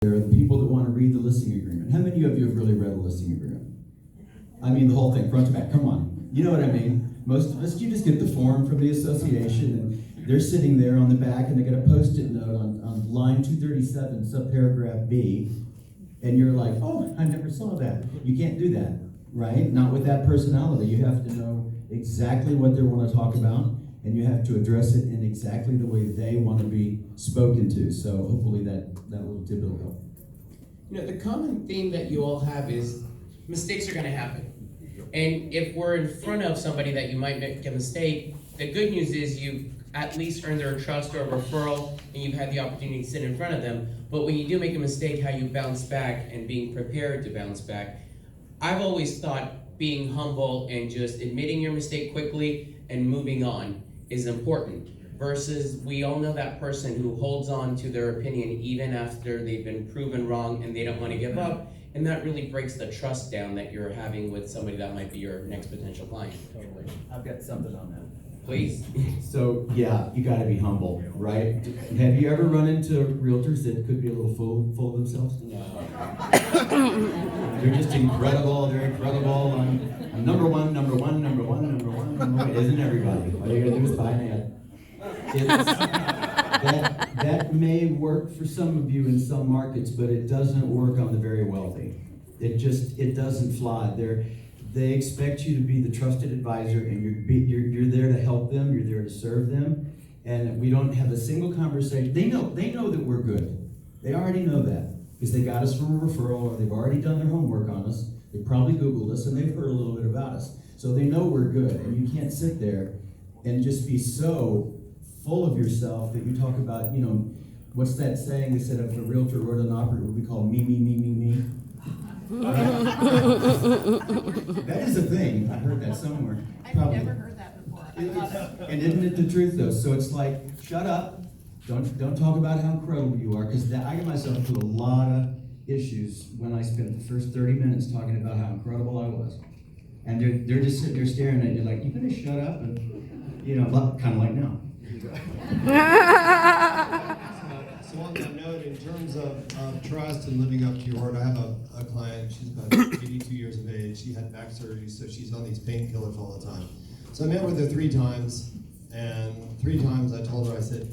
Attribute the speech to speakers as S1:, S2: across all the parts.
S1: There are the people that want to read the listing agreement. How many of you have really read a listing agreement? I mean the whole thing, front to back, come on. You know what I mean? Most of us, you just get the form from the association and they're sitting there on the back and they got a post-it note on line 237, subparagraph B, and you're like, oh, I never saw that. You can't do that, right? Not with that personality. You have to know exactly what they want to talk about, and you have to address it in exactly the way they want to be spoken to. So hopefully that little tidbit will help.
S2: You know, the common theme that you all have is mistakes are going to happen. And if we're in front of somebody that you might make a mistake, the good news is you at least earned their trust or a referral, and you've had the opportunity to sit in front of them. But when you do make a mistake, how you bounce back and being prepared to bounce back. I've always thought being humble and just admitting your mistake quickly and moving on is important, versus we all know that person who holds on to their opinion even after they've been proven wrong and they don't want to give up, and that really breaks the trust down that you're having with somebody that might be your next potential client.
S1: Totally. I've got something on that.
S2: Please.
S1: So yeah, you gotta be humble, right? Have you ever run into realtors that could be a little full of themselves?
S2: No.
S1: They're just incredible, I'm number one, isn't everybody? All you gotta do is buy an ad. That may work for some of you in some markets, but it doesn't work on the very wealthy. It doesn't fly. They expect you to be the trusted advisor, and you're there to help them, you're there to serve them, and we don't have a single conversation. They know that we're good. They already know that, because they got us from a referral, or they've already done their homework on us. They probably Googled us, and they've heard a little bit about us. So they know we're good, and you can't sit there and just be so full of yourself that you talk about, what's that saying they said if a realtor wrote an opera, it would be called me, me, me, me, me. Right? That is a thing. I heard that somewhere.
S3: I've never heard that before. I love it.
S1: And isn't it the truth though? So it's like, shut up. Don't talk about how incredible you are, because I get myself into a lot of issues when I spent the first 30 minutes talking about how incredible I was. And they're just sitting there staring at you like, you gonna shut up? And kind of like now.
S4: So on that note, in terms of trust and living up to your word, I have a client, she's about 82 years of age. She had back surgery, so she's on these painkillers all the time. So I met with her 3 times, and 3 times I told her, I said,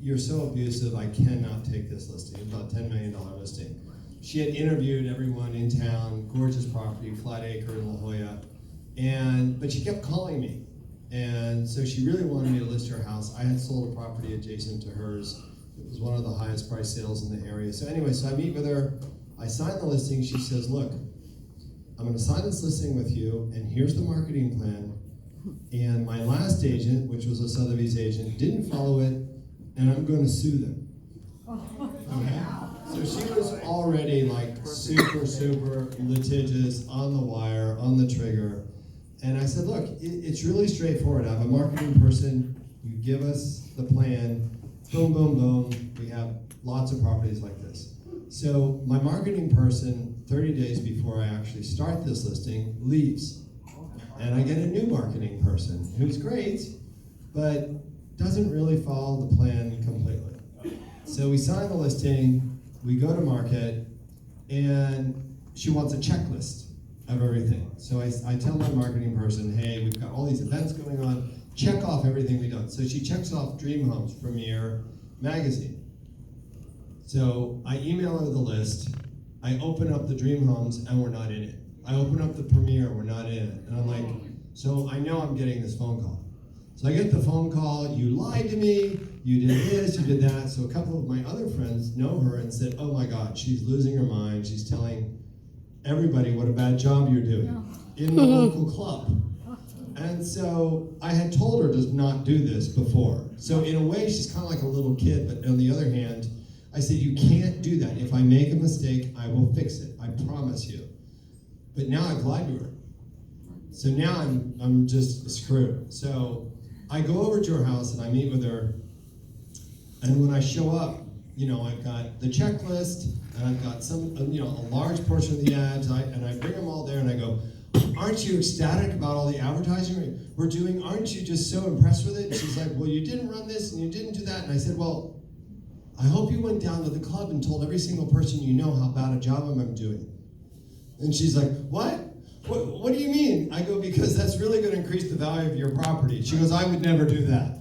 S4: you're so abusive, I cannot take this listing. It's about a $10 million listing. She had interviewed everyone in town, gorgeous property, flat acre in La Jolla, but she kept calling me. And so she really wanted me to list her house. I had sold a property adjacent to hers. It was one of the highest price sales in the area. So anyway, so I meet with her, I sign the listing. She says, look, I'm gonna sign this listing with you, and here's the marketing plan. And my last agent, which was a Sotheby's agent, didn't follow it, and I'm gonna sue them. Okay? So she was already like super litigious, on the wire, on the trigger. And I said, look, it's really straightforward. I have a marketing person, you give us the plan, boom, boom, boom. We have lots of properties like this. So my marketing person, 30 days before I actually start this listing, leaves. And I get a new marketing person who's great, but doesn't really follow the plan completely. So we sign the listing, we go to market, and she wants a checklist of everything. So I tell my marketing person, hey, we've got all these events going on, check off everything we've done. So she checks off Dream Homes Premier magazine. So I email her the list, I open up the Dream Homes, and we're not in it. I open up the Premier, we're not in it. And I'm like, so I know I'm getting this phone call. So I get the phone call, you lied to me, you did this, you did that. So a couple of my other friends know her and said, oh my God, she's losing her mind. She's telling everybody what a bad job you're doing in the local club. And so I had told her to not do this before. So in a way, she's kind of like a little kid, but on the other hand, I said, you can't do that. If I make a mistake, I will fix it, I promise you. But now I've lied to her. So now I'm just screwed. So I go over to her house and I meet with her, and when I show up, I've got the checklist, and I've got some, a large portion of the ads, and I bring them all there, and I go, aren't you ecstatic about all the advertising we're doing? Aren't you just so impressed with it? And she's like, well, you didn't run this, and you didn't do that. And I said, well, I hope you went down to the club and told every single person you know how bad a job I'm doing. And she's like, what? What do you mean? I go, because that's really going to increase the value of your property. She goes, I would never do that.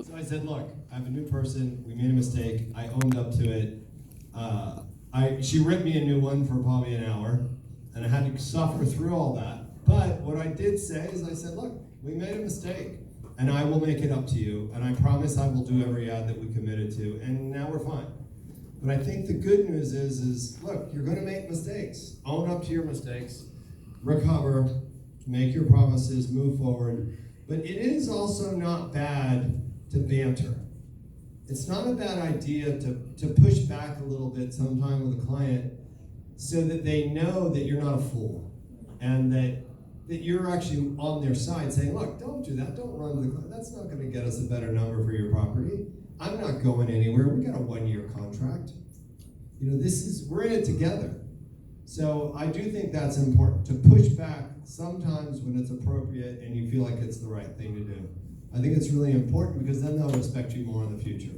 S4: So I said, look, I have a new person. We made a mistake. I owned up to it. She ripped me a new one for probably an hour, and I had to suffer through all that. But what I did say is I said, look, we made a mistake, and I will make it up to you, and I promise I will do every ad that we committed to, and now we're fine. But I think the good news is look, you're going to make mistakes. Own up to your mistakes, recover, make your promises, move forward. But it is also not bad to banter. It's not a bad idea to push back a little bit sometime with a client so that they know that you're not a fool and that you're actually on their side saying, look, don't do that, don't run to the client. That's not going to get us a better number for your property. I'm not going anywhere. We got a 1-year contract. You know, we're in it together. So I do think that's important, to push back sometimes when it's appropriate and you feel like it's the right thing to do. I think it's really important because then they'll respect you more in the future.